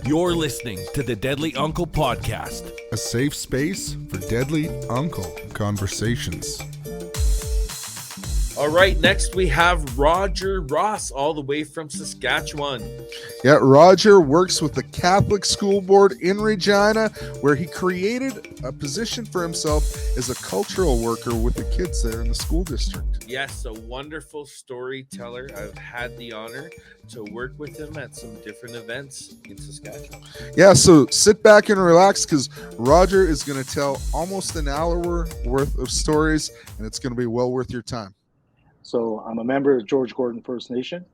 You're listening to the Deadly Uncle Podcast, a safe space for deadly uncle conversations. All right, next we have Roger Ross, all the way from Saskatchewan. Yeah, Roger works with the Catholic School Board in Regina, where he created a position for himself as a cultural worker with the kids there in the school district. Yes, a wonderful storyteller. I've had the honor to work with him at some different events in Saskatchewan. Yeah, so sit back and relax, because Roger is going to tell almost an hour worth of stories, and it's going to be well worth your time. So I'm a member of George Gordon First Nation,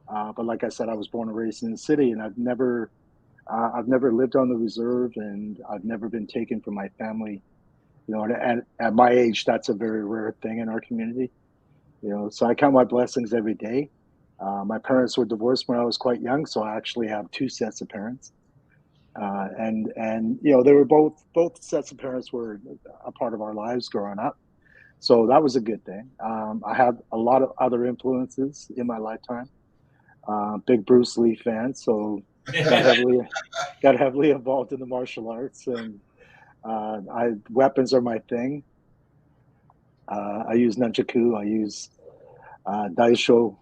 but like I said, I was born and raised in the city, and I've never lived on the reserve, and I've never been taken from my family. You know, at my age, that's a very rare thing in our community. You know, so I count my blessings every day. My parents were divorced when I was quite young, so I actually have two sets of parents, and you know, they were both sets of parents were a part of our lives growing up. So that was a good thing. I had a lot of other influences in my lifetime. Big Bruce Lee fan, so got heavily involved in the martial arts, and weapons are my thing. I use nunchaku. I use daisho,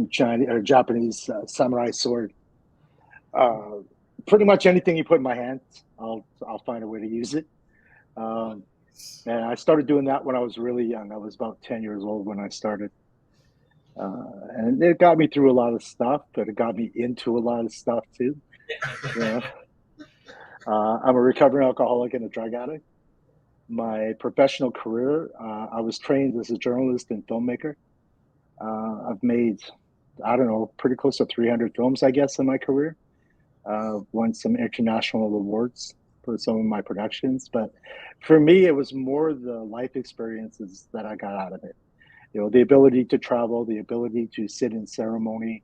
Chinese or Japanese samurai sword. Pretty much anything you put in my hands, I'll find a way to use it. And I started doing that when I was really young. I was about 10 years old when I started. And it got me through a lot of stuff, but it got me into a lot of stuff too. You know? I'm a recovering alcoholic and a drug addict. My professional career, I was trained as a journalist and filmmaker. I've made, I don't know, pretty close to 300 films, I guess, in my career. Won some international awards for some of my productions, but for me, it was more the life experiences that I got out of it. You know, the ability to travel, the ability to sit in ceremony,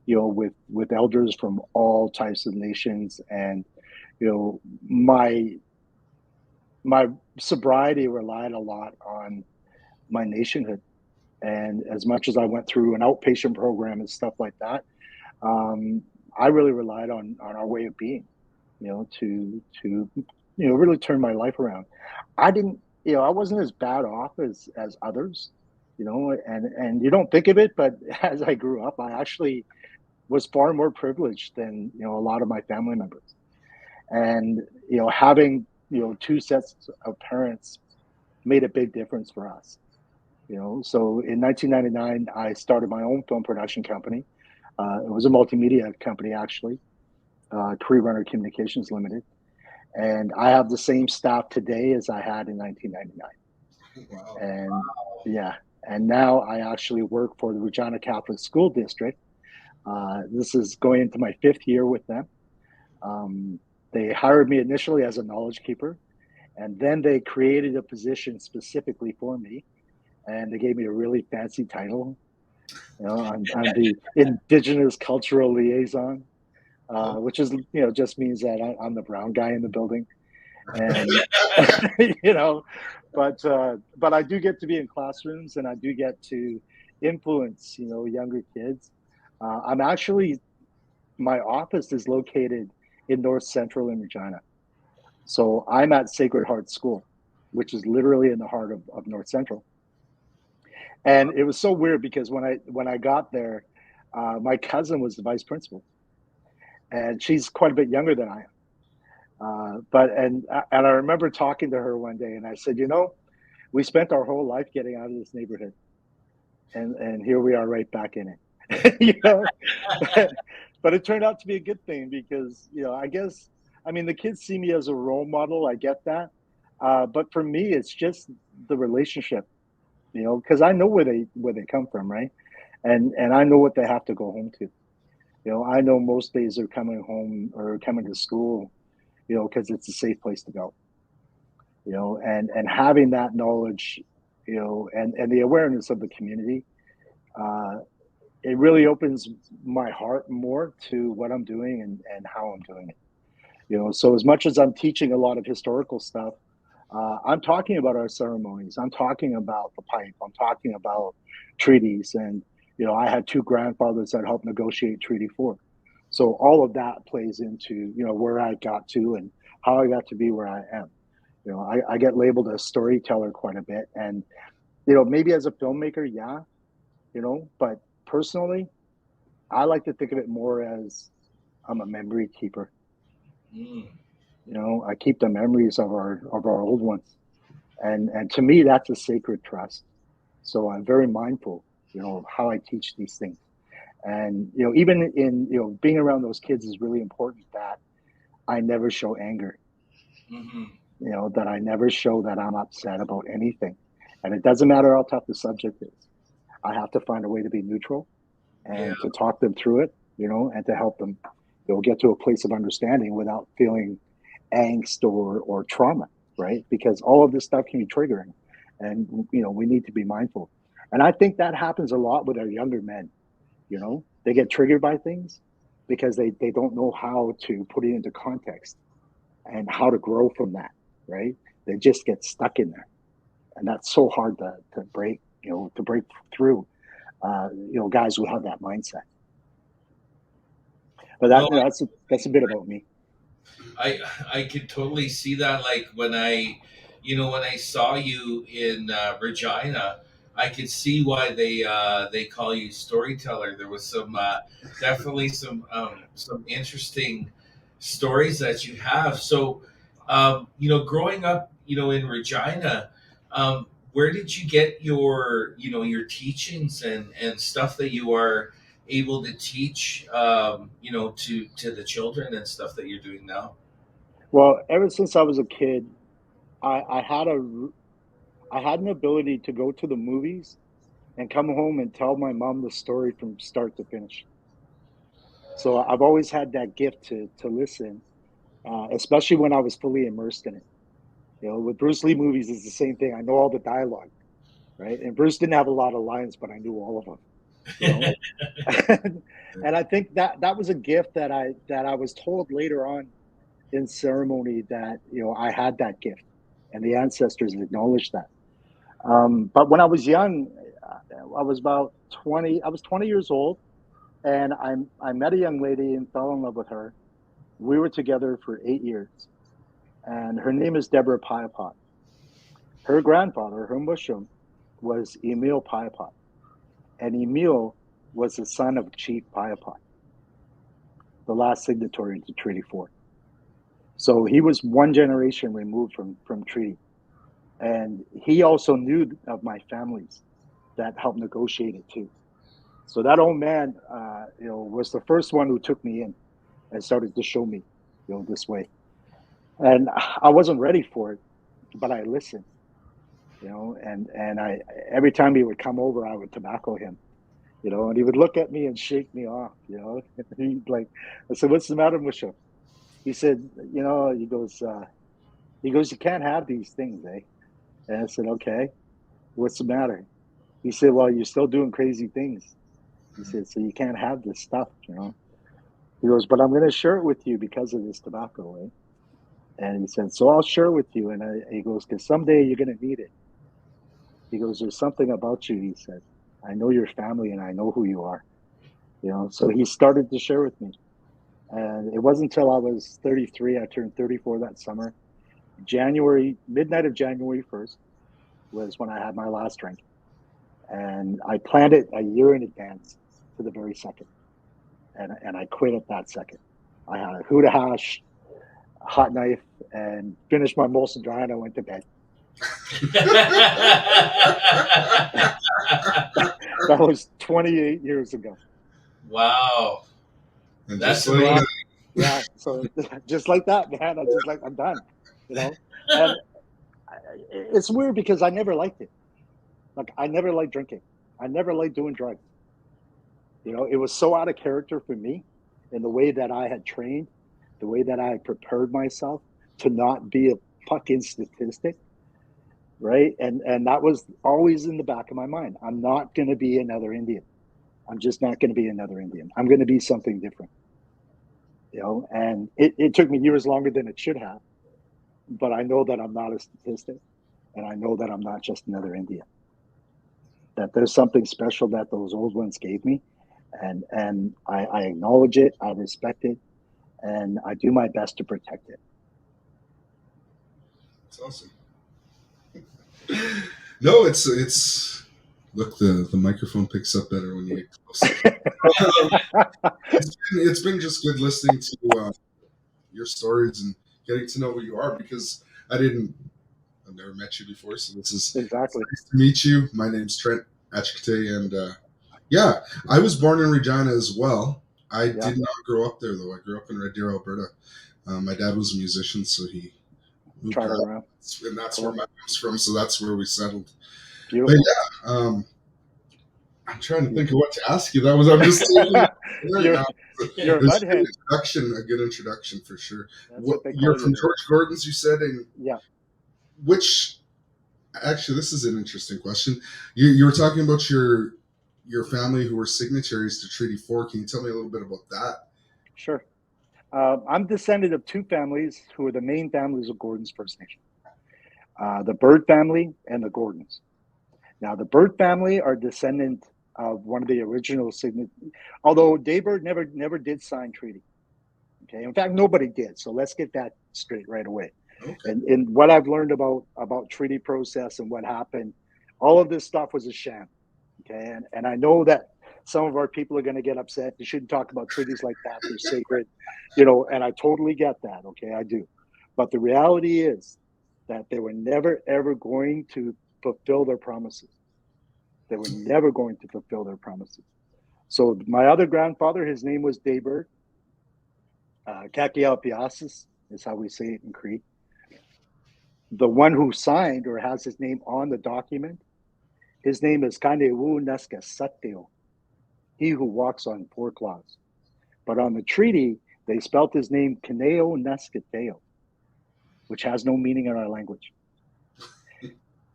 you know, with elders from all types of nations, and you know, my sobriety relied a lot on my nationhood. And as much as I went through an outpatient program and stuff like that, I really relied on our way of being, you know, to you know, really turn my life around. I didn't, you know, I wasn't as bad off as others, you know, and you don't think of it, but as I grew up, I actually was far more privileged than, you know, a lot of my family members. And you know, having, you know, two sets of parents made a big difference for us. You know, so in 1999, I started my own film production company. It was a multimedia company, actually, Career Runner Communications Limited. And I have the same staff today as I had in 1999. Wow. And yeah, and now I actually work for the Regina Catholic School District. This is going into my 5th year with them. They hired me initially as a knowledge keeper, and then they created a position specifically for me, and they gave me a really fancy title. You know, I'm the Indigenous Cultural Liaison, which is, you know, just means that I'm the brown guy in the building, and you know, but I do get to be in classrooms, and I do get to influence, you know, younger kids. I'm actually, my office is located in North Central in Regina, so I'm at Sacred Heart School, which is literally in the heart of North Central. And it was so weird because when I got there, my cousin was the vice principal, and she's quite a bit younger than I am. And I remember talking to her one day, and I said, you know, we spent our whole life getting out of this neighborhood, and here we are right back in it. You know, but it turned out to be a good thing because, you know, I guess, I mean, the kids see me as a role model. I get that, but for me, it's just the relationship. You know, because I know where they come from, right? And I know what they have to go home to. You know, I know most days they're coming home or coming to school, you know, because it's a safe place to go. You know, and having that knowledge, you know, and the awareness of the community, it really opens my heart more to what I'm doing and how I'm doing it. You know, so as much as I'm teaching a lot of historical stuff, I'm talking about our ceremonies. I'm talking about the pipe. I'm talking about treaties. And, you know, I had two grandfathers that helped negotiate Treaty 4. So all of that plays into, where I got to and how I got to be where I am. I get labeled a storyteller quite a bit. And, maybe as a filmmaker, yeah, but personally, I like to think of it more as I'm a memory keeper. Mm. I keep the memories of our old ones. And to me, that's a sacred trust. So I'm very mindful, of how I teach these things. And, even in, being around those kids is really important that I never show anger, Mm-hmm. that I never show that I'm upset about anything. And it doesn't matter how tough the subject is. I have to find a way to be neutral and to talk them through it, and to help them, get to a place of understanding without feeling angst or trauma, right? Because all of this stuff can be triggering, and we need to be mindful. And I think that happens a lot with our younger men. They get triggered by things because they don't know how to put it into context and how to grow from that, right? They just get stuck in there, and that's so hard to break, to break through. Guys who have that mindset. But that's a bit about me. I could totally see that. Like when I saw you in Regina, I could see why they call you storyteller. There was some definitely some interesting stories that you have. So, growing up, in Regina, where did you get your teachings and stuff that you are able to teach, to the children and stuff that you're doing now? Well, ever since I was a kid, I had an ability to go to the movies and come home and tell my mom the story from start to finish. So I've always had that gift to listen, especially when I was fully immersed in it. With Bruce Lee movies, it's the same thing. I know all the dialogue, right? And Bruce didn't have a lot of lines, but I knew all of them. And I think that was a gift that I was told later on in ceremony that I had that gift, and the ancestors acknowledged that. But when I was young, I was about 20. I was 20 years old, and I met a young lady and fell in love with her. We were together for 8 years, and her name is Deborah Piapot. Her grandfather, her mushum, was Emil Piapot, and Emil was the son of Chief Piapot, the last signatory to Treaty 4. So he was one generation removed from treaty. And he also knew of my families that helped negotiate it too. So that old man, was the first one who took me in and started to show me, this way. And I wasn't ready for it, but I listened, and I, every time he would come over, I would tobacco him, and he would look at me and shake me off, He'd like, I said, "What's the matter, Musha?" He said, you can't have these things, eh? And I said, "Okay, what's the matter?" He said, "Well, you're still doing crazy things." He said, "So you can't have this stuff, He goes, "But I'm going to share it with you because of this tobacco, eh?" And he said, "So I'll share it with you." And he goes, "Because someday you're going to need it." He goes, "There's something about you," he said. "I know your family and I know who you are." So he started to share with me. And it wasn't until I was 33, I turned 34 that summer. Midnight of January 1st was when I had my last drink. And I planned it a year in advance to the very second. And I quit at that second. I had a Huda hash, a hot knife, and finished my Molson Dry, and I went to bed. That was 28 years ago. Wow. And That's just like amazing. Yeah. So just like that, man, I'm done, And it's weird because I never liked it. Like, I never liked drinking. I never liked doing drugs. It was so out of character for me in the way that I had trained, the way that I had prepared myself to not be a fucking statistic, right? And that was always in the back of my mind. I'm not going to be another Indian. I'm just not going to be another Indian. I'm going to be something different, and it took me years longer than it should have, but I know that I'm not a statistic, and I know that I'm not just another Indian, that there's something special that those old ones gave me and I acknowledge it, I respect it, and I do my best to protect it. It's awesome. No, it's look, the microphone picks up better when you get close. It's been just good listening to your stories and getting to know who you are, because I've never met you before, so this is Exactly. nice to meet you. My name's Trent Achkate, and yeah, I was born in Regina as well. I did not grow up there though. I grew up in Red Deer, Alberta. My dad was a musician, so he moved Travel around, around. and that's Cool. where my mom's from. So that's where we settled. Beautiful. But yeah, I'm trying to think of what to ask you. I'm just thinking right now. You're a It's mudhead. a good introduction for sure. That's what they You're call from you. George Gordon's, you said, and Yeah. which actually, this is an interesting question. You were talking about your family who were signatories to Treaty 4. Can you tell me a little bit about that? Sure. I'm descendant of two families who are the main families of Gordon's First Nation. The Bird family and the Gordons. Now, the Bird family are descendant of one of the original signatories, although Daybird never did sign treaty. Okay, in fact, nobody did. So let's get that straight right away. Okay. And what I've learned about treaty process and what happened, all of this stuff was a sham. Okay, and I know that some of our people are going to get upset. You shouldn't talk about treaties like that. They're sacred, and I totally get that. Okay, I do. But the reality is that they were never, ever going to fulfill their promises. They were never going to fulfill their promises. So my other grandfather, his name was Daybird. Kakiapiasis is how we say it in Cree. The one who signed or has his name on the document, his name is Kanewu Neska Sateo, he who walks on four claws. But on the treaty, they spelt his name Kaneo Neskateo, which has no meaning in our language.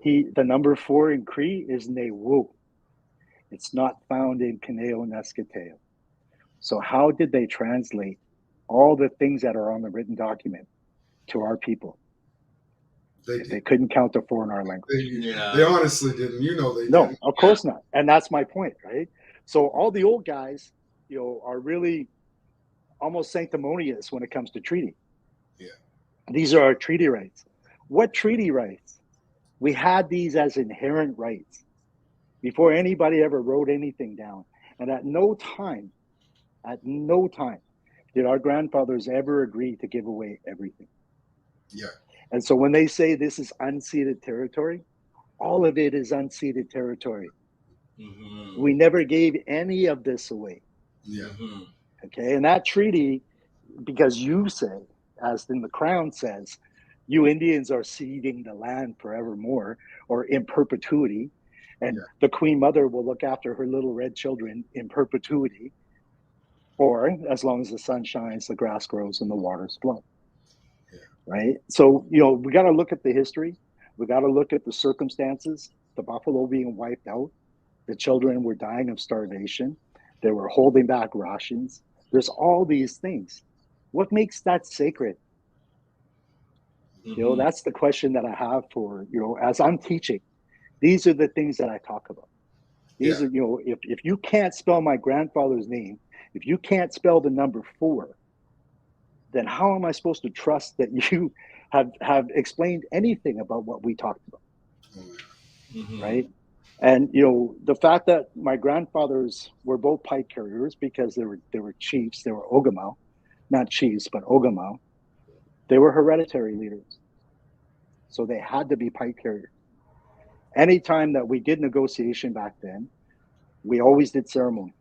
The number 4 in Cree is Newu. It's not found in Kaneo Neskateo. So how did they translate all the things that are on the written document to our people? They couldn't count to 4 in our language. They honestly didn't. They No, didn't. of course not. And that's my point, right? So all the old guys, are really almost sanctimonious when it comes to treaty. Yeah. These are our treaty rights. What treaty rights? We had these as inherent rights before anybody ever wrote anything down. And at no time did our grandfathers ever agree to give away everything. Yeah. And so when they say this is unceded territory, all of it is unceded territory. Mm-hmm. We never gave any of this away. Yeah. Mm-hmm. Okay. And that treaty, because you say, as in the Crown says, you Indians are ceding the land forevermore or in perpetuity. And the Queen Mother will look after her little red children in perpetuity. Or as long as the sun shines, the grass grows and the waters flow. Yeah. Right? So, we got to look at the history. We got to look at the circumstances. The buffalo being wiped out. The children were dying of starvation. They were holding back rations. There's all these things. What makes that sacred? Mm-hmm. That's the question that I have for, as I'm teaching. These are the things that I talk about. These are, if you can't spell my grandfather's name, if you can't spell the number 4, then how am I supposed to trust that you have explained anything about what we talked about? Mm-hmm. Right? And, the fact that my grandfathers were both pipe carriers because they were chiefs, they were Ogama, not chiefs, but Ogama. They were hereditary leaders. So they had to be pipe carriers. Anytime that we did negotiation back then, we always did ceremony.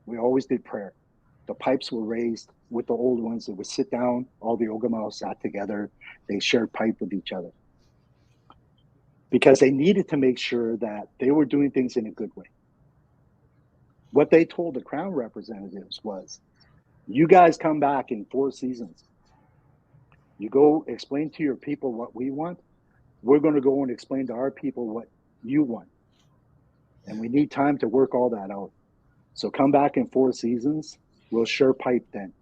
We always did prayer. The pipes were raised with the old ones. They would sit down. All the Ogama sat together. They shared pipe with each other. Because they needed to make sure that they were doing things in a good way. What they told the Crown representatives was, you guys come back in 4 seasons. You go explain to your people what we want. We're going to go and explain to our people what you want. And we need time to work all that out. So come back in 4 seasons. We'll share pipe then.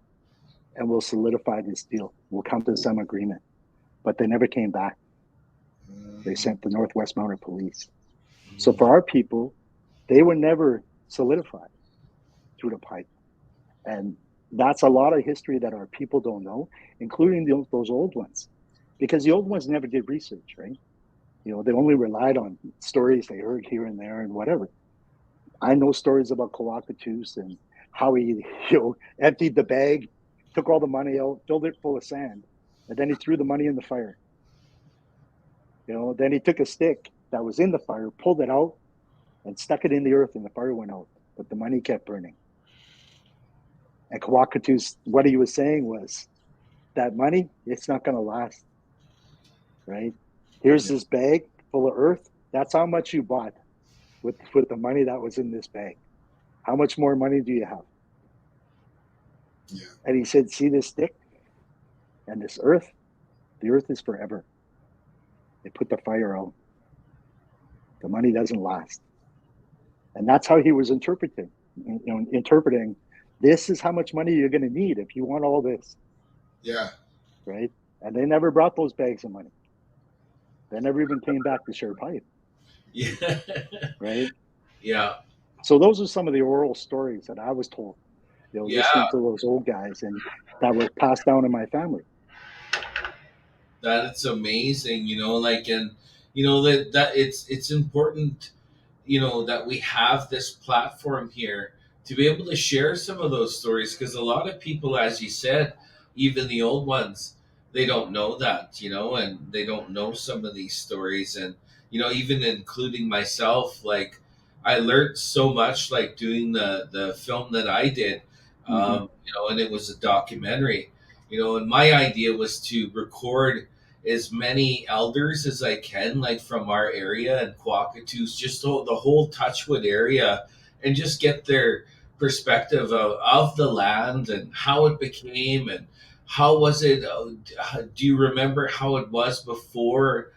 And we'll solidify this deal. We'll come to some agreement. But they never came back. They sent the Northwest Mounted Police. So for our people, they were never solidified. through the pipe. And that's a lot of history that our people don't know, including those old ones, because the old ones never did research, right? They only relied on stories they heard here and there and whatever. I know stories about Coacatoos and how he emptied the bag, took all the money out, filled it full of sand, and then he threw the money in the fire. Then he took a stick that was in the fire, pulled it out, and stuck it in the earth, and the fire went out, but the money kept burning. And Coacatoos, what he was saying was, that money, it's not going to last, right? Here's this bag full of earth. That's how much you bought with the money that was in this bag. How much more money do you have? Yeah. And he said, see this stick and this earth? The earth is forever. They put the fire out. The money doesn't last. And that's how he was interpreting, this is how much money you're going to need if you want all this. Yeah. Right? And they never brought those bags of money. They never even came back to share pipe. Yeah. Right? Yeah. So those are some of the oral stories that I was told, listening to those old guys, and that was passed down in my family. That's amazing, that it's important, that we have this platform here to be able to share some of those stories, because a lot of people, as you said, even the old ones, they don't know that, and they don't know some of these stories. And even including myself, like, I learned so much, like, doing the film that I did, and it was a documentary, and my idea was to record as many elders as I can, like, from our area and Coacatoos, just the whole Touchwood area, and just get their perspective of the land and how it became, and how was it. Do you remember how it was before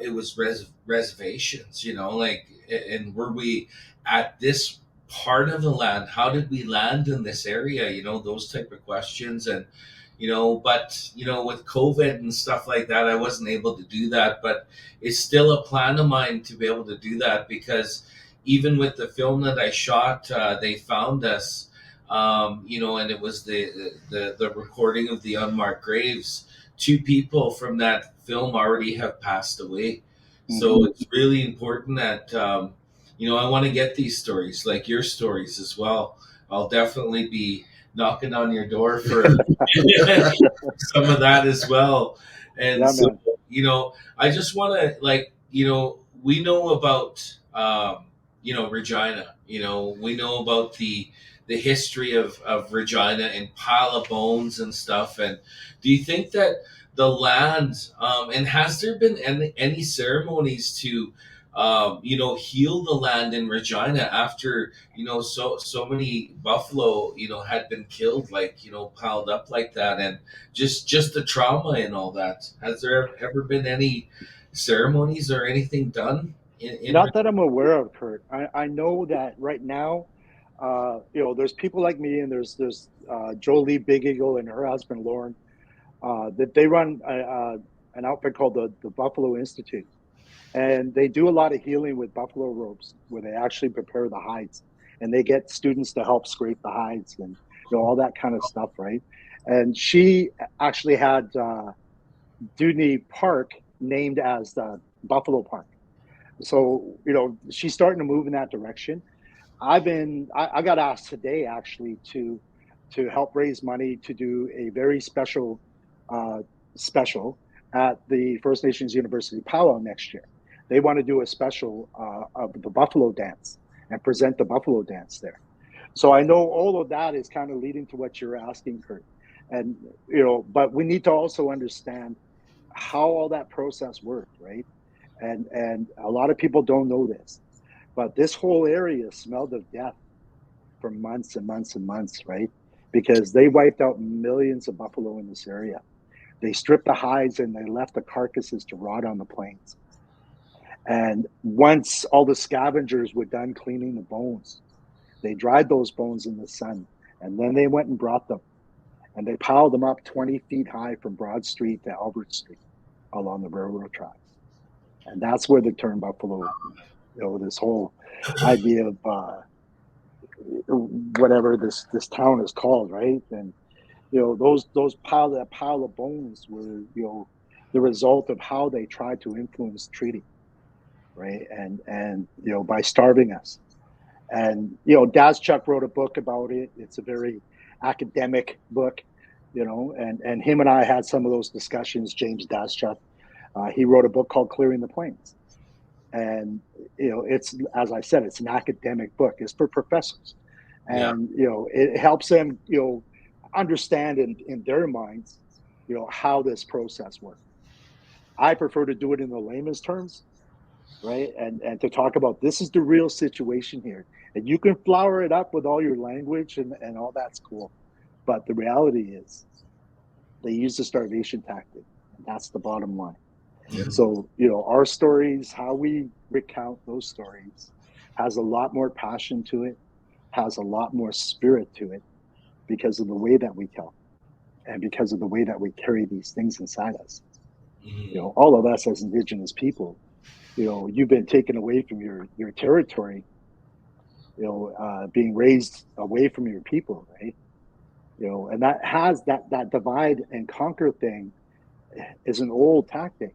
it was reservations? And were we at this part of the land? How did we land in this area? Those type of questions. And but with COVID and stuff like that, I wasn't able to do that. But it's still a plan of mine to be able to do that, because even with the film that I shot, they found us, and it was the recording of the unmarked graves. 2 people from that film already have passed away. So it's really important that, I want to get these stories, like your stories as well. I'll definitely be knocking on your door for some of that as well. And Yeah, so, man. I just want to, we know about, Regina, we know about the history of Regina and Pile of Bones and stuff. And do you think that the land, and has there been any ceremonies to, heal the land in Regina after, so many buffalo, had been killed, like, piled up like that, and just the trauma and all that? Has there ever been any ceremonies or anything done in Not that I'm aware of, Kurt. I know that right now, there's people like me, and there's Jolie Big Eagle and her husband Lauren, that they run an outfit called the Buffalo Institute, and they do a lot of healing with buffalo robes, where they actually prepare the hides, and they get students to help scrape the hides and all that kind of stuff, right? And she actually had Dewdney Park named as the Buffalo Park. So she's starting to move in that direction. I got asked today actually to help raise money to do a very special special at the First Nations University Powwow next year. They want to do a special of the Buffalo Dance and present the Buffalo Dance there. So I know all of that is kind of leading to what you're asking, Kurt. And but we need to also understand how all that process worked, right? And a lot of people don't know this, but this whole area smelled of death for months and months and months, right? Because they wiped out millions of buffalo in this area. They stripped the hides and they left the carcasses to rot on the plains. And once all the scavengers were done cleaning the bones, they dried those bones in the sun, and then they went and brought them, and they piled them up 20 feet high from Broad Street to Albert Street along the railroad tracks. And that's where the term buffalo, this whole idea of whatever this town is called, right? And those pile of bones were the result of how they tried to influence treaty, right? And by starving us. And Daschuk wrote a book about it. It's a very academic book, and him and I had some of those discussions. James Daschuk, he wrote a book called Clearing the Plains, and it's, as I said, it's an academic book. It's for professors, and it helps them understand in their minds how this process works. I prefer to do it in the layman's terms, right? And to talk about, this is the real situation here. And you can flower it up with all your language and all that's cool. But the reality is they use the starvation tactic. And that's the bottom line. Yeah. So, our stories, how we recount those stories, has a lot more passion to it, has a lot more spirit to it, because of the way that we tell, and because of the way that we carry these things inside us. All of us as Indigenous people, you've been taken away from your territory, being raised away from your people, right? And that has that divide and conquer thing is an old tactic,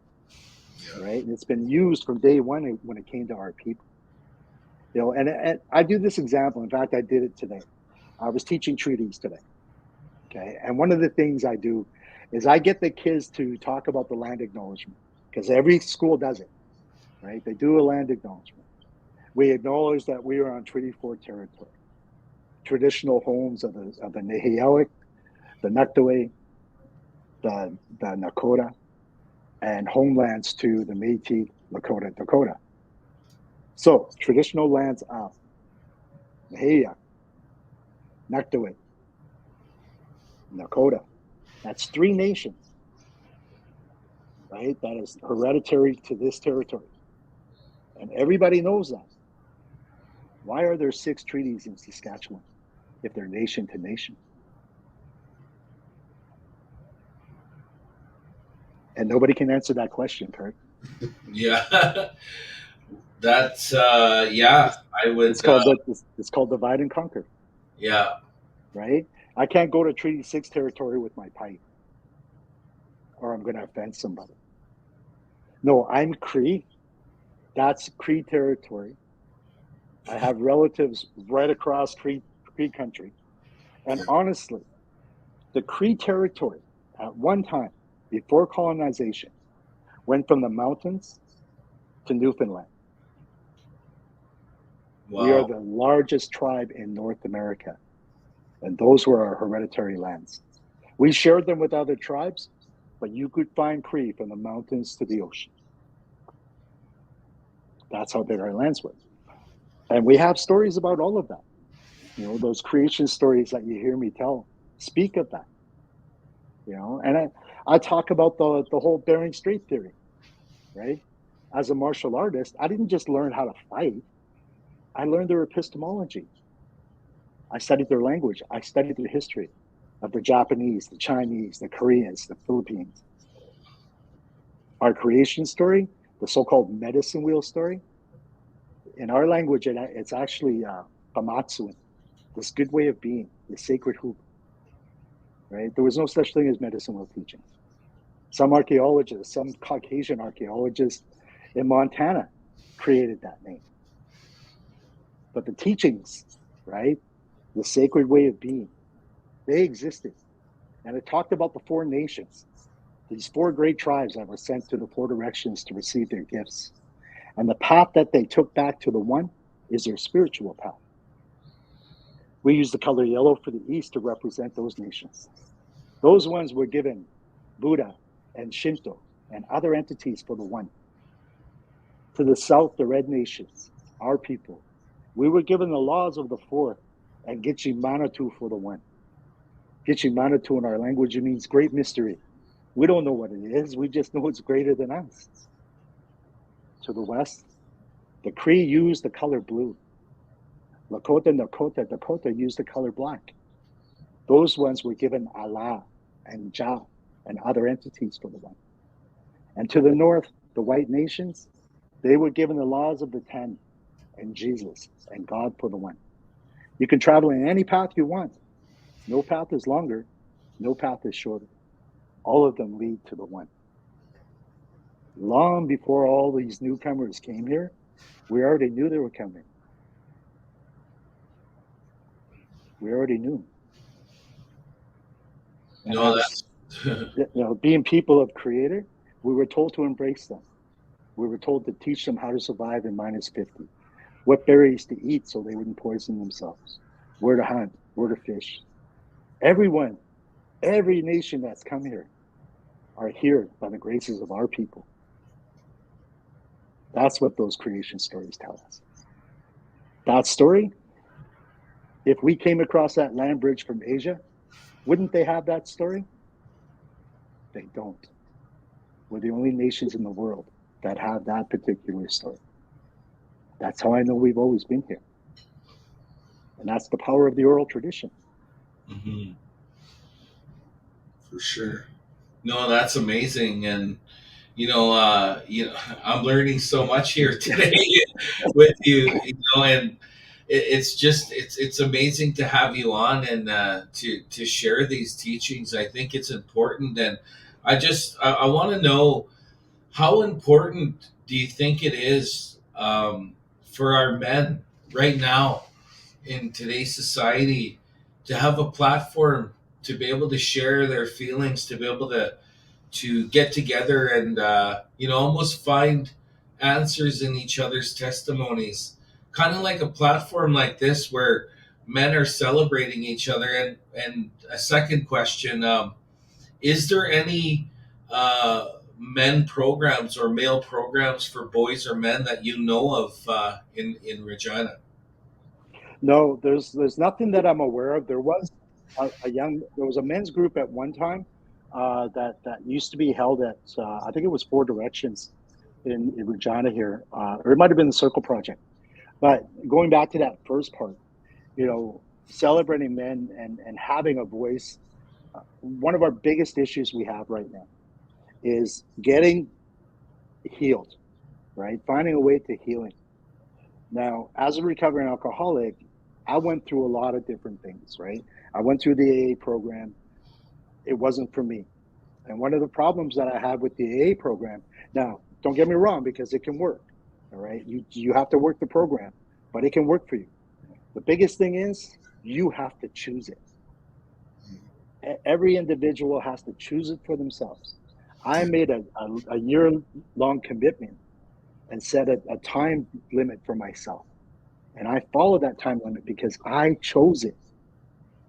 right? And it's been used from day one when it came to our people. And I do this example. In fact, I did it today. I was teaching treaties today. Okay. And one of the things I do is I get the kids to talk about the land acknowledgement, because every school does it, right? They do a land acknowledgement. We acknowledge that we are on Treaty 4 territory, traditional homes of the Nehiyawic, the Nuktawe, the Nakota, and homelands to the Métis, Lakota, Dakota. So traditional lands of Nehiyawic, Nuktawe, Nakota. That's 3 nations, right? That is hereditary to this territory. And everybody knows that. Why are there 6 treaties in Saskatchewan if they're nation to nation? And nobody can answer that question, Kurt. Yeah. That's I would. It's called divide and conquer. Yeah. Right? I can't go to Treaty 6 territory with my pipe, or I'm going to offend somebody. No, I'm Cree. That's Cree territory. I have relatives right across Cree country. And honestly, the Cree territory at one time, before colonization, went from the mountains to Newfoundland. Wow. We are the largest tribe in North America. And those were our hereditary lands. We shared them with other tribes, but you could find Cree from the mountains to the ocean. That's how big our lands were. And we have stories about all of that. Those creation stories that you hear me tell speak of that. And I talk about the whole Bering Strait theory, right? As a martial artist, I didn't just learn how to fight. I learned their epistemology. I studied their language. I studied their history of the Japanese, the Chinese, the Koreans, the Philippines. Our creation story, the so-called medicine wheel story, in our language, it's actually Bamatsuin, this good way of being, the sacred hoop, right? There was no such thing as medicine wheel teachings. Some archaeologists, some Caucasian archaeologists in Montana created that name. But the teachings, right? The sacred way of being, they existed. And it talked about the 4 nations, these 4 great tribes that were sent to the 4 directions to receive their gifts. And the path that they took back to the one is their spiritual path. We use the color yellow for the East to represent those nations. Those ones were given Buddha and Shinto and other entities for the one. To the South, the red nations, our people, we were given the laws of the 4 and Gitche Manatu for the one. Gitche Manatu in our language, it means great mystery. We don't know what it is. We just know it's greater than us. To the West, the Cree used the color blue. Lakota, Nakota, Dakota used the color black. Those ones were given Allah and Jah and other entities for the one. And to the North, the white nations, they were given the laws of the 10 and Jesus and God for the one. You can travel in any path you want. No path is longer. No path is shorter. All of them lead to the one. Long before all these newcomers came here, we already knew they were coming. We already knew. And No, that's being people of Creator, we were told to embrace them. We were told to teach them how to survive in -50, what berries to eat so they wouldn't poison themselves, where to hunt, where to fish. Everyone, every nation that's come here are here by the graces of our people. That's what those creation stories tell us. That story, if we came across that land bridge from Asia, wouldn't they have that story? They don't. We're the only nations in the world that have that particular story. That's how I know we've always been here. And that's the power of the oral tradition. Mhm. For sure. No, that's amazing. And I'm learning so much here today with you, and it's amazing to have you on and to share these teachings. I think it's important, and I want to know, how important do you think it is for our men right now in today's society to have a platform to be able to share their feelings, to be able to get together and almost find answers in each other's testimonies, kind of like a platform like this where men are celebrating each other. And a second question, is there any men programs or male programs for boys or men that you know of in Regina? No, there's nothing that I'm aware of. There was a men's group at one time that used to be held at I think it was Four Directions in Regina here, or it might have been the Circle Project. But going back to that first part, celebrating men and having a voice. One of our biggest issues we have right now is getting healed, right? Finding a way to healing. Now, as a recovering alcoholic, I went through a lot of different things, right? I went through the AA program. It wasn't for me. And one of the problems that I have with the AA program, now, don't get me wrong, because it can work, all right? You have to work the program, but it can work for you. The biggest thing is you have to choose it. Every individual has to choose it for themselves. I made a year-long commitment and set a time limit for myself. And I followed that time limit because I chose it,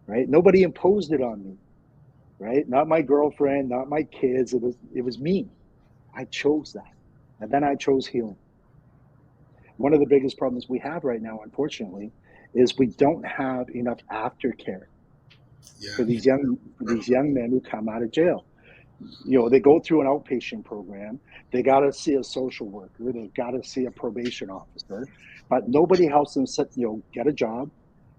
right? Nobody imposed it on me, right? Not my girlfriend, not my kids. It was me. I chose that. And then I chose healing. One of the biggest problems we have right now, unfortunately, is we don't have enough aftercare for these young men who come out of jail. They go through an outpatient program. They got to see a social worker. They've got to see a probation officer, but nobody helps them get a job,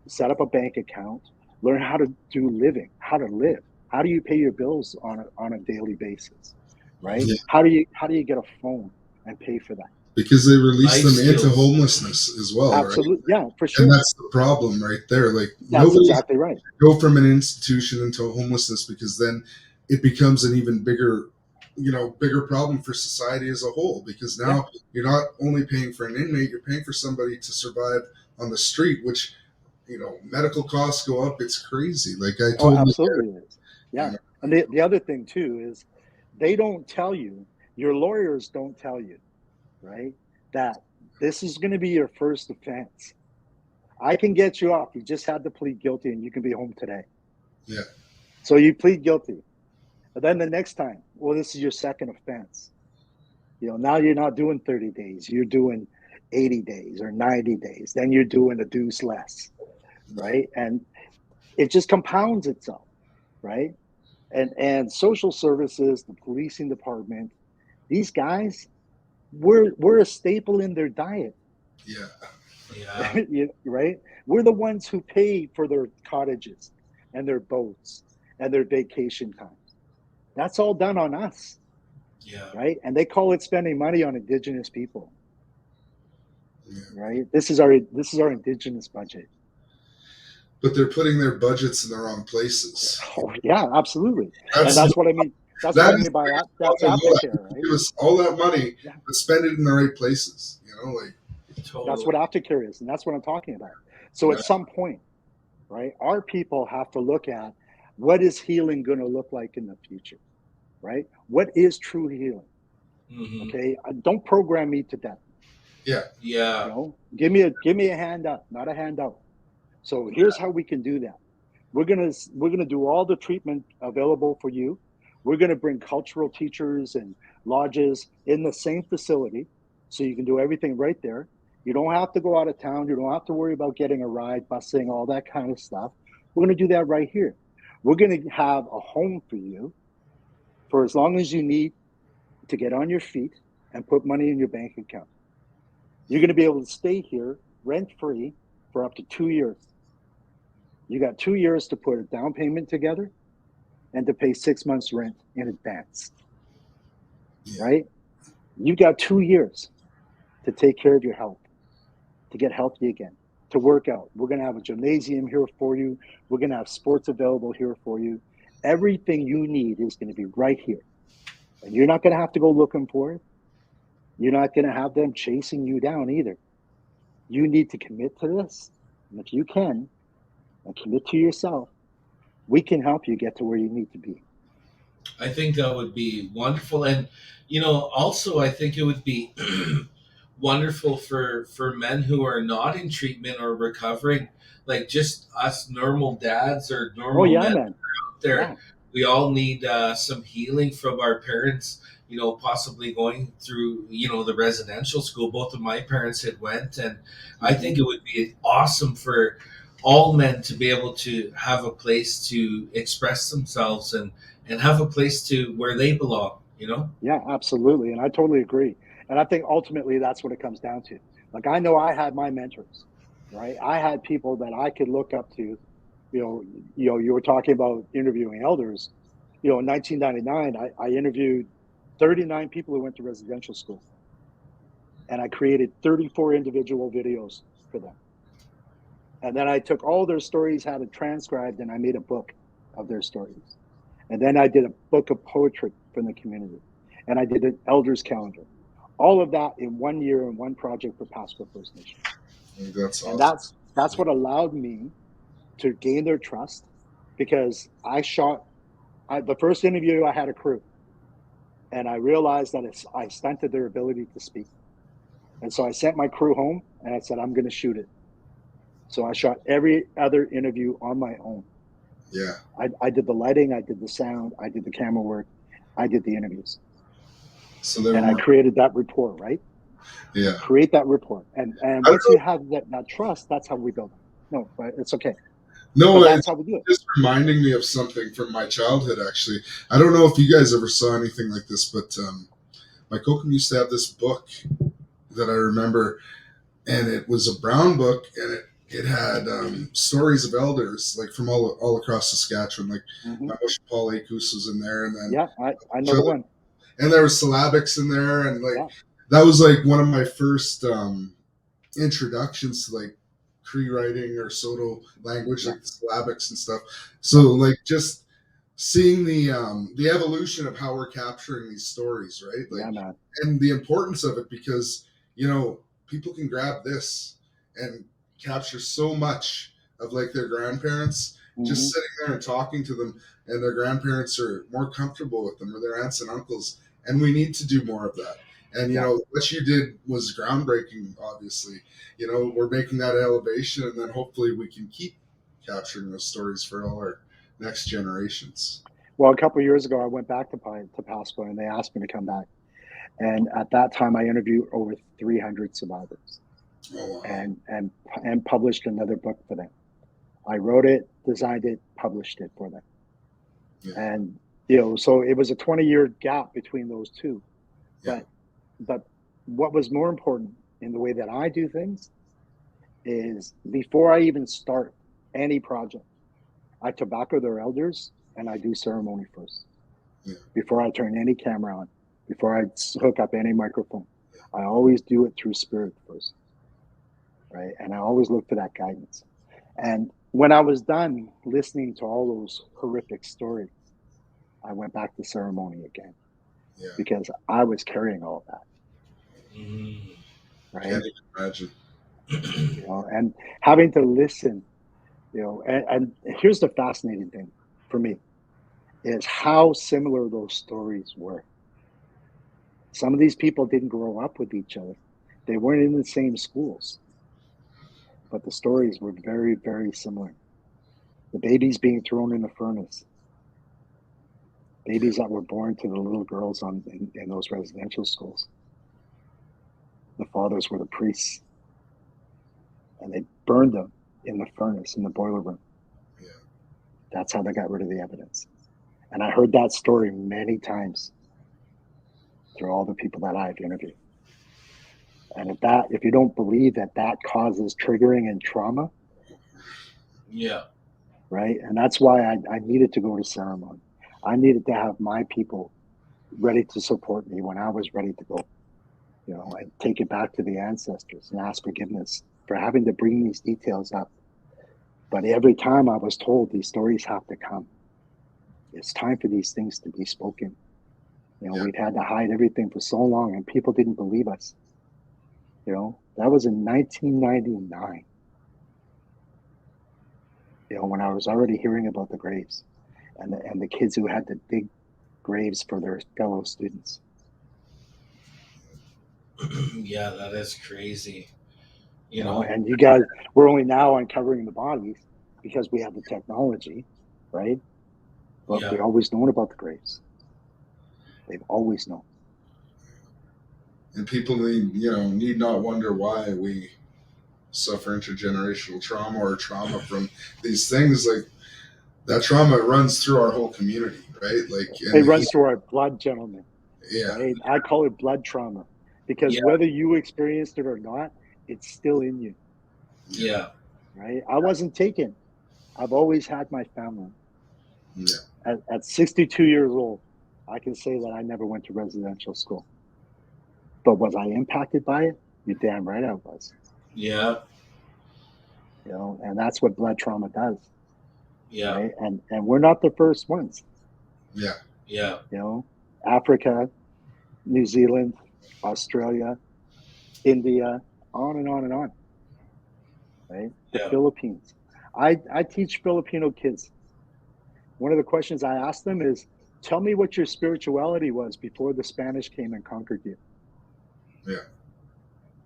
set up a bank account, learn how to do living, how to live. How do you pay your bills on a daily basis, right? Yeah. How do you get a phone and pay for that? Because they release Life them into skills. homelessness as well, Absolutely, right? yeah, for sure. And that's the problem right there. Like, That's nobody exactly right. go from an institution into homelessness, because then it becomes an even bigger problem for society as a whole, because now you're not only paying for an inmate, you're paying for somebody to survive on the street, which, medical costs go up. It's crazy. Like, I totally absolutely is. Yeah. You know? And the other thing too is they don't tell you, your lawyers don't tell you, right, that this is going to be your first offense. I can get you off. You just had to plead guilty and you can be home today. Yeah. So you plead guilty. But then the next time, well, this is your second offense. Now you're not doing 30 days. You're doing 80 days or 90 days. Then you're doing a deuce less, right? And it just compounds itself, right? And social services, the policing department, these guys, we're a staple in their diet. Yeah. Right? We're the ones who pay for their cottages and their boats and their vacation time. That's all done on us. Yeah. Right? And they call it spending money on Indigenous people. Yeah. Right? This is our Indigenous budget. but they're putting their budgets in the wrong places. Oh, yeah, absolutely. And that's what I mean. That's what I mean by that. That's aftercare, right? Give us all that money, Yeah. but spend it in the right places. Like Totally. That's what aftercare is, and that's what I'm talking about. So at some point, right, our people have to look at what is healing going to look like in the future, right? What is true healing? Mhm. Okay, don't program me to death. Yeah. Yeah. You know, give me a hand up, not a handout. So here's how we can do that. We're gonna do all the treatment available for you. We're gonna bring cultural teachers and lodges in the same facility, so you can do everything right there. You don't have to go out of town. You don't have to worry about getting a ride, busing, all that kind of stuff. We're gonna do that right here. We're gonna have a home for you for as long as you need to get on your feet and put money in your bank account. You're going to be able to stay here rent-free for up to 2 years. You got 2 years to put a down payment together and to pay 6 months rent in advance, right? You got 2 years to take care of your health, to get healthy again, to work out. We're going to have a gymnasium here for you. We're going to have sports available here for you. Everything you need is going to be right here. And you're not going to have to go looking for it. You're not going to have them chasing you down either. You need to commit to this. And if you can, and commit to yourself, we can help you get to where you need to be. I think that would be wonderful. And, also I think it would be wonderful for men who are not in treatment or recovering, like just us normal dads or normal men man. out there. Yeah. We all need some healing from our parents, possibly going through, the residential school. Both of my parents had went, and I think it would be awesome for all men to be able to have a place to express themselves and have a place to where they belong, Yeah, absolutely. And I totally agree. And I think ultimately that's what it comes down to. Like, I know I had my mentors, right? I had people that I could look up to. You were talking about interviewing elders. In 1999, I interviewed 39 people who went to residential school. And I created 34 individual videos for them. And then I took all their stories, had it transcribed, and I made a book of their stories. And then I did a book of poetry from the community. And I did an elders calendar. All of that in 1 year in one project for Pasco First Nation. That's awesome. And that's what allowed me to gain their trust, because the first interview, I had a crew. And I realized that I stunted their ability to speak. And so I sent my crew home and I said, I'm going to shoot it. So I shot every other interview on my own. Yeah. I did the lighting, I did the sound, I did the camera work, I did the interviews. And I created that report, right? Yeah. Create that report. And once you have that trust, that's how we build it. No, but it's okay. No, but that's how we do it. Just reminding me of something from my childhood, actually. I don't know if you guys ever saw anything like this, but my Kokum used to have this book that I remember, and it was a brown book, and it had stories of elders, like from all across Saskatchewan. Like my Moshe Paul Akus was in there, and then I know the one. And there were syllabics in there, and that was like one of my first introductions to like Cree writing or Soto language, like the syllabics and stuff. So like just seeing the evolution of how we're capturing these stories, right? Like, and the importance of it, because people can grab this and capture so much of like their grandparents just sitting there and talking to them, and their grandparents are more comfortable with them, or their aunts and uncles, and we need to do more of that. And what you did was groundbreaking. Obviously, we're making that elevation, and then hopefully we can keep capturing those stories for all our next generations. Well, a couple of years ago, I went back to Pasco, and they asked me to come back. And at that time, I interviewed over 300 survivors, and published another book for them. I wrote it, designed it, published it for them. Yeah. And so it was a 20-year gap between those two. Yeah. But what was more important in the way that I do things is, before I even start any project, I tobacco their elders and I do ceremony first. Yeah. Before I turn any camera on, before I hook up any microphone, I always do it through spirit first, right? And I always look for that guidance. And when I was done listening to all those horrific stories, I went back to ceremony again Yeah. because I was carrying all that, Mm. right? Can't even imagine. You know, and having to listen, you know, and here's the fascinating thing for me is how similar those stories were. Some of these people didn't grow up with each other. They weren't in the same schools, but the stories were very, very similar. The babies being thrown in the furnace, babies that were born to the little girls in those residential schools. The fathers were the priests, and they burned them in the furnace, in the boiler room. Yeah. That's how they got rid of the evidence. And I heard that story many times through all the people that I've interviewed. And if you don't believe that causes triggering and trauma, Yeah. right? And that's why I needed to go to ceremony. I needed to have my people ready to support me when I was ready to go, you know, and take it back to the ancestors and ask forgiveness for having to bring these details up. But every time I was told these stories have to come. It's time for these things to be spoken. You know, we've had to hide everything for so long and people didn't believe us. You know, that was in 1999. You know, when I was already hearing about the graves and the kids who had to dig graves for their fellow students. Yeah, that is crazy. You know, know, and you guys, we're only now uncovering the bodies because we have the technology, right? But yeah. we always known about the graves. They've always known. And people need not wonder why we suffer intergenerational trauma or trauma from these things. Like that trauma runs through our whole community, right? Like It runs through our blood, gentlemen. Yeah. Right? I call it blood trauma because whether you experienced it or not, it's still in you. Yeah. Right? I wasn't taken. I've always had my family. Yeah. At 62 years old, I can say that I never went to residential school. But was I impacted by it? You're damn right I was. Yeah. You know, and that's what blood trauma does. Yeah. Right? And we're not the first ones. Yeah. Yeah. You know, Africa, New Zealand, Australia, India, on and on and on. Right? The Philippines. I teach Filipino kids. One of the questions I ask them is, tell me what your spirituality was before the Spanish came and conquered you. Yeah.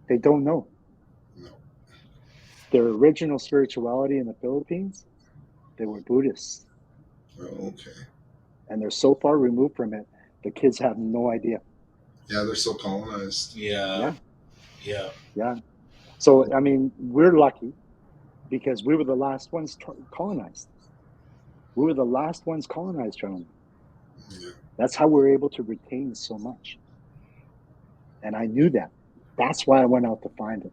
They don't know. No. Their original spirituality in the Philippines, they were Buddhists. Oh, okay. And they're so far removed from it, the kids have no idea. Yeah, they're so colonized. Yeah. Yeah. Yeah. So, I mean, we're lucky because we were the last ones colonized. We were the last ones colonized, gentlemen. Yeah. That's how we're able to retain so much. And I knew that. That's why I went out to find them.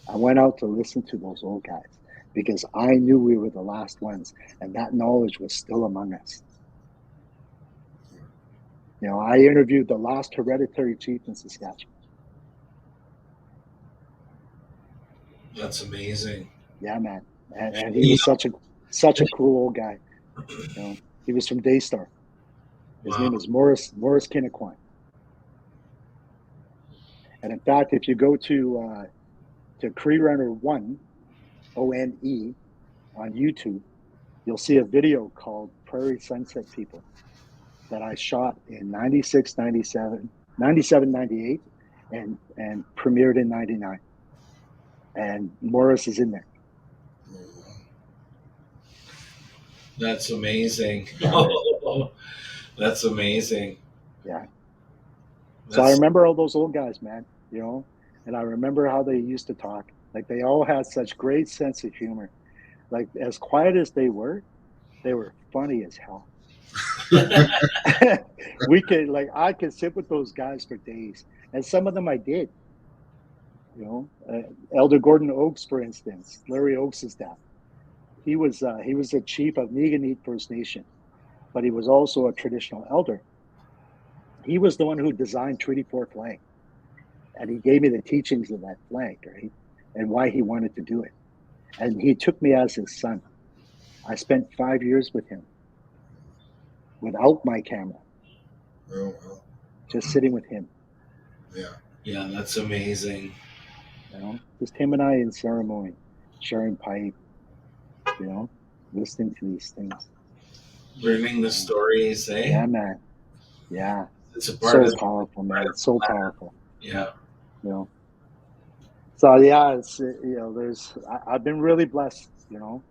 I went out to listen to those old guys because I knew we were the last ones and that knowledge was still among us. You know, I interviewed the last hereditary chief in Saskatchewan. That's amazing. Yeah, man. And he was such a cool old guy. You know, he was from Daystar. His name is Morris Kinnequine. And in fact, if you go to Cree Runner 1, ONE, on YouTube, you'll see a video called Prairie Sunset People that I shot in 96, 97, 98, and premiered in 99. And Morris is in there. That's amazing. That's amazing. Yeah. So I remember all those old guys, man, you know, and I remember how they used to talk. Like they all had such great sense of humor. Like as quiet as they were funny as hell. I could sit with those guys for days, and some of them I did. You know, Elder Gordon Oakes, for instance, Larry Oakes' dad. He was the chief of Niigaaniit First Nation, but he was also a traditional elder. He was the one who designed Treaty 4 flag, and he gave me the teachings of that flag, right, and why he wanted to do it. And he took me as his son. I spent 5 years with him without my camera, Oh, well. just sitting with him, Yeah. Yeah, that's amazing. you know, just him and I in ceremony, sharing pipe, you know, listening to these things. Learning the stories, eh? Yeah, man. Yeah. It's a part So of powerful, man. It's so powerful, yeah. you know. So yeah, it's I've been really blessed, you know,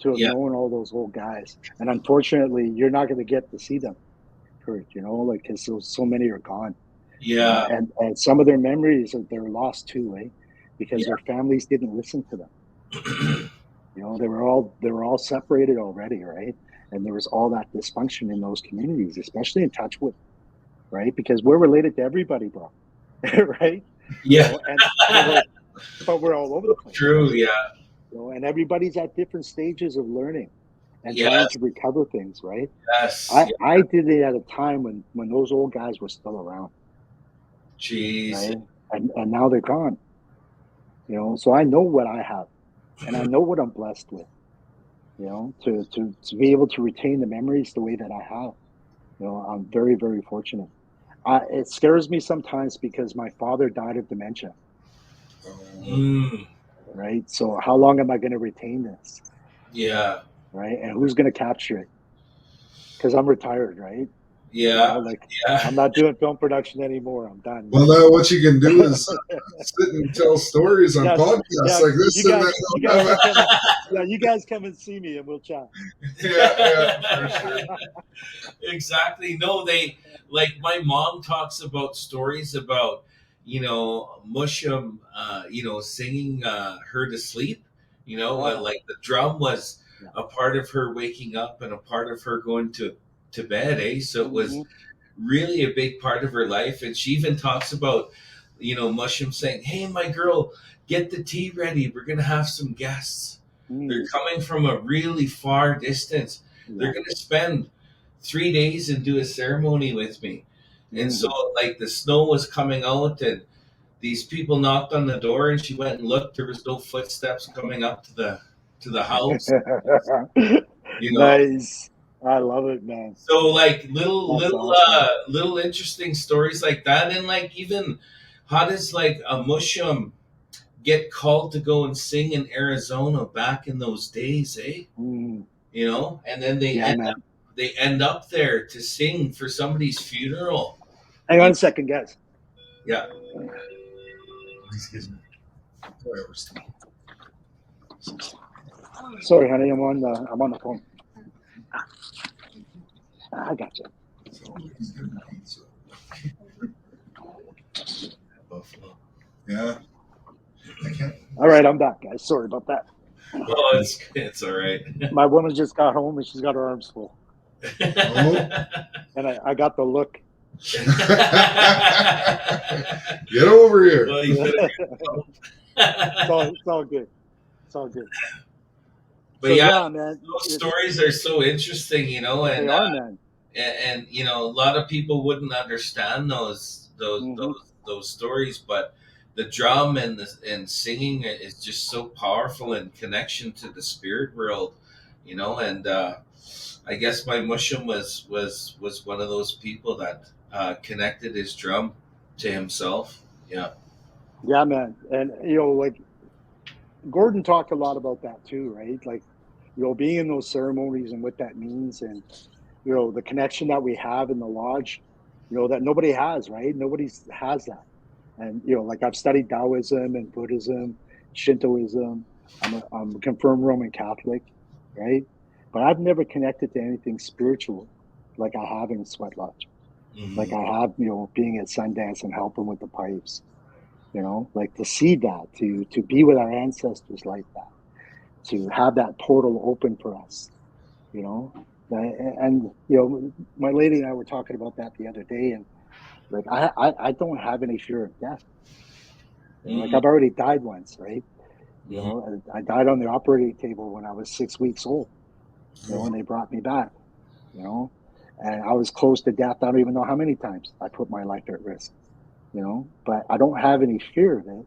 to have Yeah. known all those old guys. And unfortunately, you're not going to get to see them, Kurt, you know, like because so many are gone. Yeah. And some of their memories they're lost too, eh? Because Yeah. their families didn't listen to them. You know, they were all separated already, right? And there was all that dysfunction in those communities, especially in Touchwood, right? Because we're related to everybody, bro, right? You Yeah. know, but we're all over the place. True. Right? Yeah. You know, and everybody's at different stages of learning and Yes. trying to recover things, right? Yes. I did it at a time when those old guys were still around, Jeez. right? And now they're gone. You know, so I know what I have, and I know what I'm blessed with. You know, to be able to retain the memories the way that I have. You know, I'm very, very fortunate. It scares me sometimes because my father died of dementia, Mm, right? So how long am I going to retain this, yeah. right? And who's going to capture it? Because I'm retired, right? You Yeah. know, like Yeah. I'm not doing film production anymore. I'm done. Well, now what you can do is sit and tell stories on Yes, podcasts yeah, like this. you And guys, then you guys can come. Yeah, you guys come and see me, and we'll chat. yeah, for sure. Exactly. No, they like my mom talks about stories about Musham, singing her to sleep. Yeah. Like the drum was Yeah. a part of her waking up and a part of her going to bed. So it was really a big part of her life, and she even talks about Musham saying, "Hey, my girl, get the tea ready. We're gonna have some guests. They're coming from a really far distance. They're going to spend 3 days and do a ceremony with me." And so, like, the snow was coming out, and these people knocked on the door, and she went and looked. There was no footsteps coming up to the house. Nice. I love it, man. So, like, little That's awesome. little interesting stories like that, and like even how does like a mushum get called to go and sing in Arizona back in those days, eh? And then they end up there to sing for somebody's funeral. Hang on a second, guys. Yeah. Excuse me. Sorry, honey, I'm on the phone. I got you. Buffalo. Yeah. I can't. All right, I'm back, guys. Sorry about that. Oh, it's all right. My woman just got home and she's got her arms full, and I got the look. Get over here. Well, you better It's all good. It's all good. But So, yeah, man, those stories are so interesting, and they are, man. and a lot of people wouldn't understand those stories, but the drum and singing is just so powerful in connection to the spirit world, and I guess my mushum was one of those people that connected his drum to himself. Yeah Man, and like Gordon talked a lot about that too, right? Like, being in those ceremonies and what that means, and the connection that we have in the lodge, that nobody has, right? Nobody has that. And like I've studied Taoism and Buddhism, Shintoism. I'm a confirmed Roman Catholic, right? But I've never connected to anything spiritual like I have in Sweat Lodge. Like I have, being at Sundance and helping with the pipes. Like to see that, to be with our ancestors like that, to have that portal open for us, and my lady and I were talking about that the other day, and like I don't have any fear of death. Like I've already died once, right? I died on the operating table when I was 6 weeks old, and they brought me back, and I was close to death. I don't even know how many times I put my life at risk, but I don't have any fear of it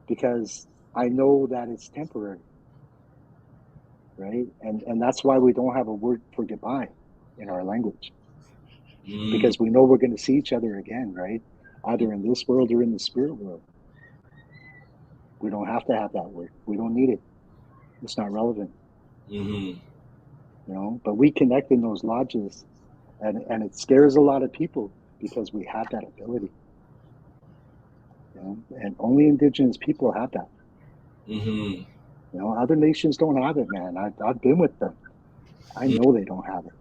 because I know that it's temporary. right? And that's why we don't have a word for goodbye in our language, because we know we're going to see each other again, right? Either in this world or in the spirit world. We don't have to have that word. We don't need it. It's not relevant, Mm-hmm. But we connect in those lodges, and it scares a lot of people because we have that ability, and only Indigenous people have that. Mm-hmm. Other nations don't have it, man. I've been with them. I know they don't have it.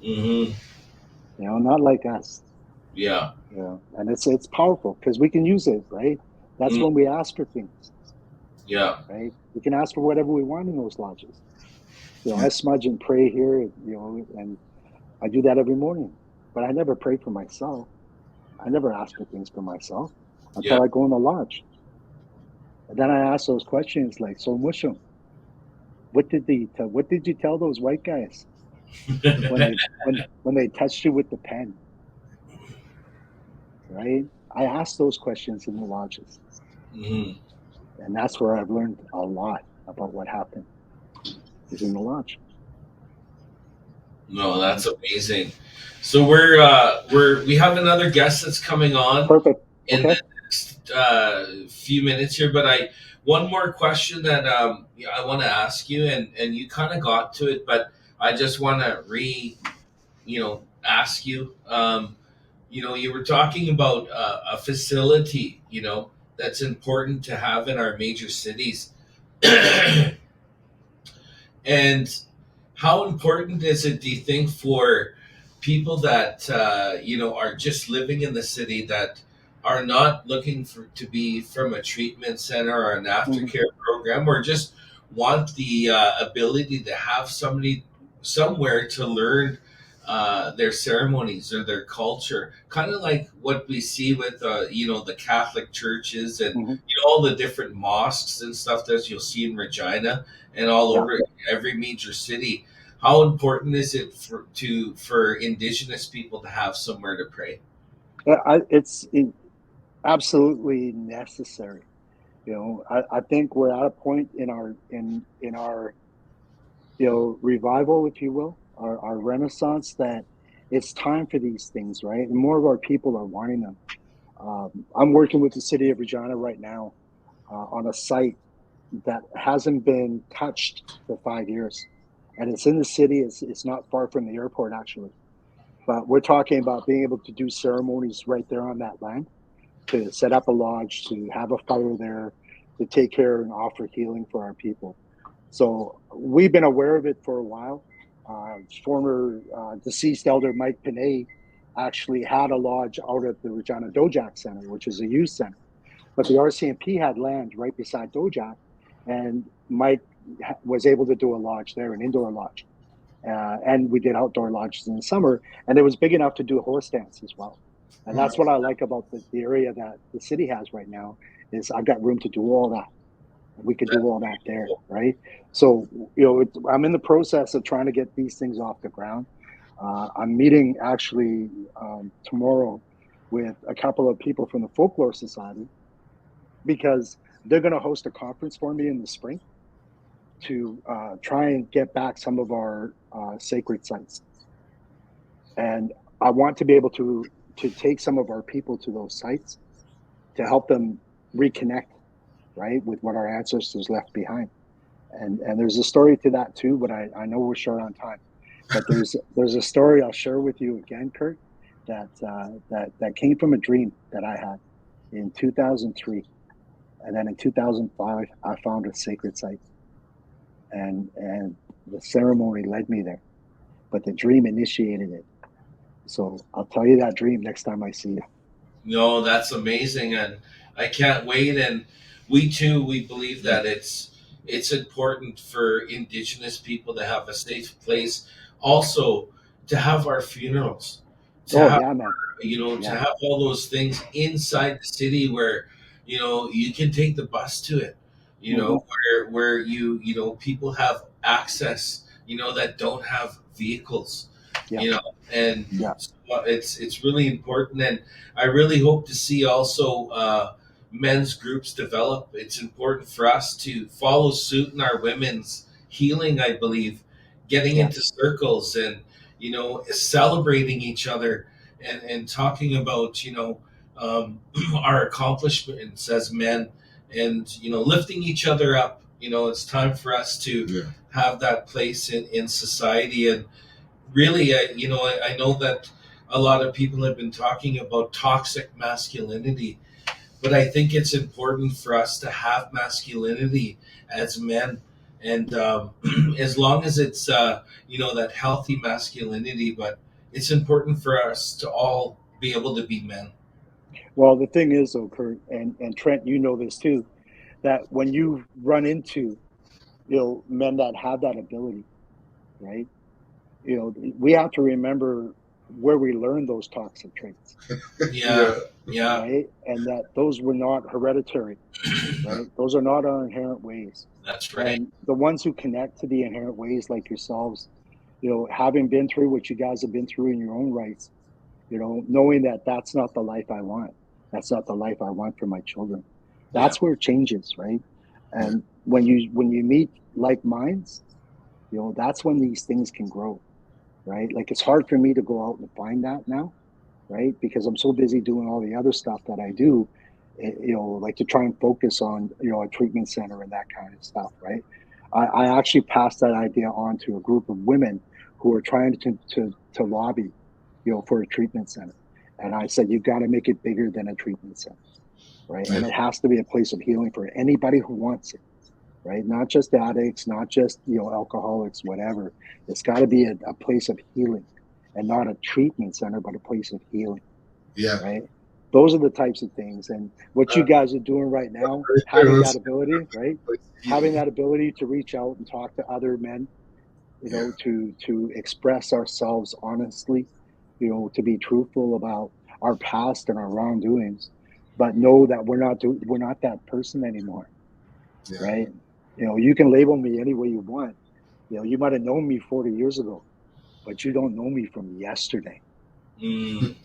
Mm-hmm. Not like us. Yeah. And it's powerful because we can use it, right? That's when we ask for things, Yeah. right? We can ask for whatever we want in those lodges. I smudge and pray here, and I do that every morning. But I never pray for myself. I never ask for things for myself until I go in the lodge. And then I ask those questions like, so Mushum, what did you tell those white guys when they touched you with the pen? Right? I ask those questions in the lodges. Mm-hmm. And that's where I've learned a lot about what happened, is in the lodge. No, that's amazing. So we have another guest that's coming on Perfect. in Okay. the next few minutes here, but one more question that I want to ask you, and you kind of got to it, but I just want to ask you. You were talking about a facility, that's important to have in our major cities. And how important is it, do you think, for people that are just living in the city, that are not looking to be from a treatment center or an aftercare program, or just want the ability to have somebody somewhere to learn their ceremonies or their culture, kind of like what we see with the Catholic churches and all the different mosques and stuff that you'll see in Regina and all over every major city. How important is it for Indigenous people to have somewhere to pray? It's absolutely necessary. I think we're at a point in our revival, if you will, our renaissance, that it's time for these things, right? And more of our people are wanting them. I'm working with the city of Regina right now on a site that hasn't been touched for 5 years, and it's in the city. It's not far from the airport, actually. But we're talking about being able to do ceremonies right there on that land, to set up a lodge, to have a fire there, to take care and offer healing for our people. So we've been aware of it for a while. Former deceased elder Mike Pinay actually had a lodge out at the Regina Dojak Center, which is a youth center. But the RCMP had land right beside Dojak, and Mike was able to do a lodge there, an indoor lodge. And we did outdoor lodges in the summer, and it was big enough to do a horse dance as well. And that's what I like about the area that the city has right now, is I've got room to do all that. We could do all that there, right? So, I'm in the process of trying to get these things off the ground. I'm meeting actually tomorrow with a couple of people from the Folklore Society, because they're going to host a conference for me in the spring to try and get back some of our sacred sites. And I want to be able to take some of our people to those sites to help them reconnect, right, with what our ancestors left behind. And there's a story to that too, but I know we're short on time. But there's a story I'll share with you again, Kurt, that came from a dream that I had in 2003. And then in 2005, I found a sacred site. And the ceremony led me there, but the dream initiated it. So I'll tell you that dream next time I see you. No, that's amazing, and I can't wait. And we believe that it's important for Indigenous people to have a safe place, also to have our funerals, to have to have all those things inside the city where you can take the bus to it, where people have access, that don't have vehicles, and so it's really important. And I really hope to see also men's groups develop. It's important for us to follow suit in our women's healing, I believe, getting Yeah. into circles and, celebrating each other and talking about, our accomplishments as men and, lifting each other up. It's time for us to Yeah. have that place in society. And really, I know that a lot of people have been talking about toxic masculinity, but I think it's important for us to have masculinity as men, and as long as it's that healthy masculinity, but it's important for us to all be able to be men. Well, the thing is, though, Kurt and Trent, you know this too, that when you run into men that have that ability, right? We have to remember where we learned those toxic traits, Yeah, yeah, right? And that those were not hereditary, right? Those are not our inherent ways. that's right. And the ones who connect to the inherent ways, like yourselves, having been through what you guys have been through in your own rights, knowing that that's not the life I want. That's not the life I want for my children. Yeah, That's where it changes, right? And when you meet like minds, that's when these things can grow, right? Like it's hard for me to go out and find that now, right? Because I'm so busy doing all the other stuff that I do, like to try and focus on, a treatment center and that kind of stuff, right? I actually passed that idea on to a group of women who are trying to lobby, for a treatment center. And I said, you've got to make it bigger than a treatment center, right? Yeah. And it has to be a place of healing for anybody who wants it, right? Not just addicts, not just, alcoholics, whatever. It's got to be a place of healing and not a treatment center, but a place of healing, Yeah. right? Those are the types of things. And what you guys are doing right now, Right there, having that's- that ability, right? Having that ability to reach out and talk to other men, to express ourselves honestly, to be truthful about our past and our wrongdoings, but know that we're not that person anymore, Yeah. right? You can label me any way you want. You might have known me 40 years ago, but you don't know me from yesterday, Mm,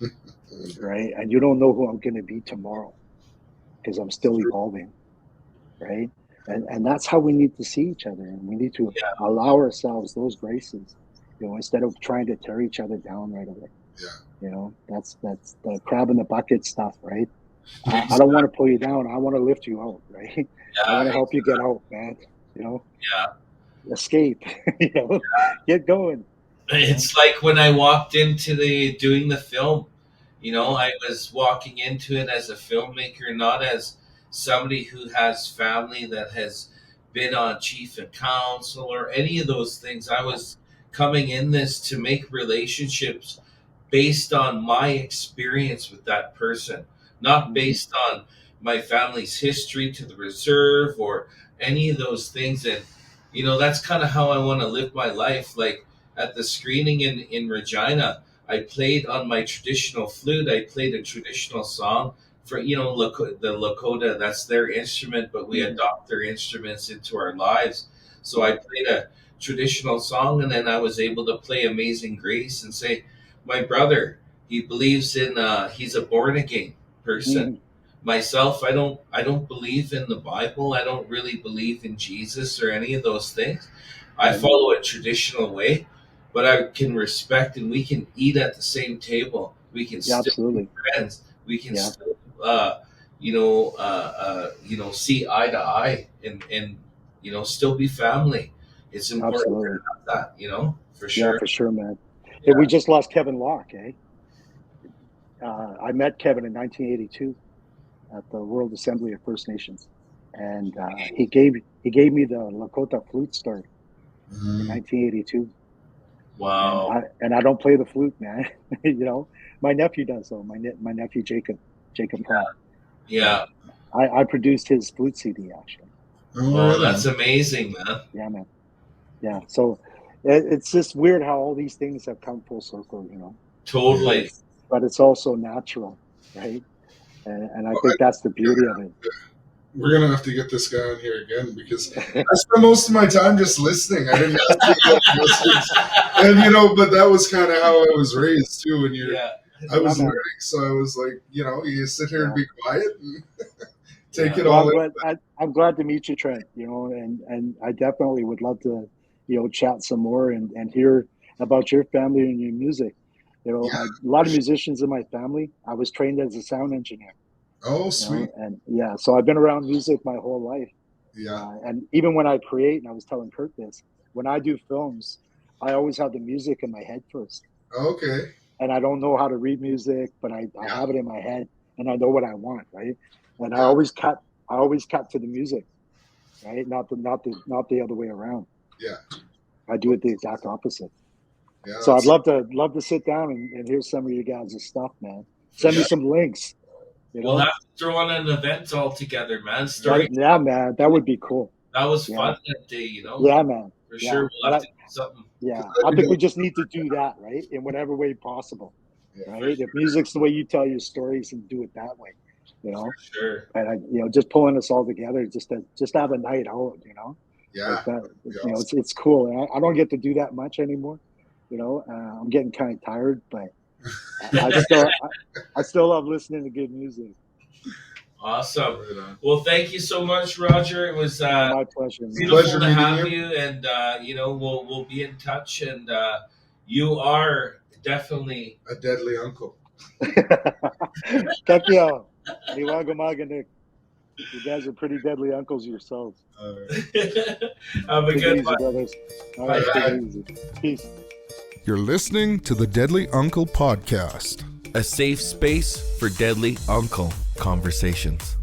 right? And you don't know who I'm going to be tomorrow because I'm still evolving, right? And that's how we need to see each other, and we need to yeah, allow ourselves those graces, instead of trying to tear each other down right away. Yeah. That's the crab in the bucket stuff, right? I don't want to pull you down. I want to lift you out, right? I want to help you get out, man. yeah. Escape, get going. It's like when I walked into doing the film, I was walking into it as a filmmaker, not as somebody who has family that has been on chief and council or any of those things. I was coming in this to make relationships based on my experience with that person, not based on my family's history to the reserve or any of those things. And, that's kind of how I want to live my life. Like at the screening in Regina, I played on my traditional flute. I played a traditional song for, the Lakota, that's their instrument, but we adopt their instruments into our lives. So I played a traditional song, and then I was able to play Amazing Grace and say, my brother, he believes in, he's a born again person. Mhm. Myself, I don't believe in the Bible. I don't really believe in Jesus or any of those things. I Right. follow a traditional way, but I can respect, and we can eat at the same table. We can Yeah, still be absolutely. friends. We can Yeah. still, see eye to eye, and still be family. It's important to Absolutely. have that, for Yeah, sure. for sure, man. Hey, Yeah. we just lost Kevin Locke, eh? I met Kevin in 1982 at the World Assembly of First Nations, and he gave me the Lakota flute start in 1982. And Wow. I don't play the flute, man. My nephew does though. My nephew Jacob Pratt. Yeah. I produced his flute CD actually. Oh, right that's on. amazing, man. Yeah, man. Yeah. So it's just weird how all these things have come full circle, but Totally. it's also natural, right? And I think that's the beauty of it. We're gonna have to get this guy on here again because I spent most of my time just listening. I didn't ask you about questions, and but that was kind of how I was raised too. When Yeah. I was Yeah, man. learning, so I was like, you sit here and Yeah. be quiet and take Yeah. it Well, all in. I'm glad to meet you, Trent. And I definitely would love to chat some more and hear about your family and your music. A lot of musicians in my family. I was trained as a sound engineer. Oh, sweet. And so I've been around music my whole life. Yeah. And even when I create, and I was telling Kurt this, when I do films, I always have the music in my head first. Okay. And I don't know how to read music, but I have it in my head, and I know what I want, right? And I always cut to the music, right? Not the other way around. Yeah. I do it the exact opposite. Yeah. So I'd love to sit down and hear some of you guys' stuff, man. Send me some links. We'll have to throw on an event all together, man. Story. Yeah, man, that would be cool. That was fun that day, you know. Yeah, man. For sure, we'll have to do something. Yeah, I think we just need to do that, right? In whatever way possible, right? If music's the way you tell your stories, and do it that way, For sure. And just pulling us all together, just to have a night out, Yeah. Like that, it's cool. And I don't get to do that much anymore. I'm getting kind of tired, but I still love listening to good music. Awesome. Well, thank you so much, Roger. It was my pleasure. Beautiful to have you, and we'll be in touch. And you are definitely a deadly uncle. Kakyo, Niwaga Maganik. You guys are pretty deadly uncles yourselves. Have a good one, brothers. All right, take it easy. Peace. You're listening to the Deadly Uncle Podcast, a safe space for Deadly Uncle conversations.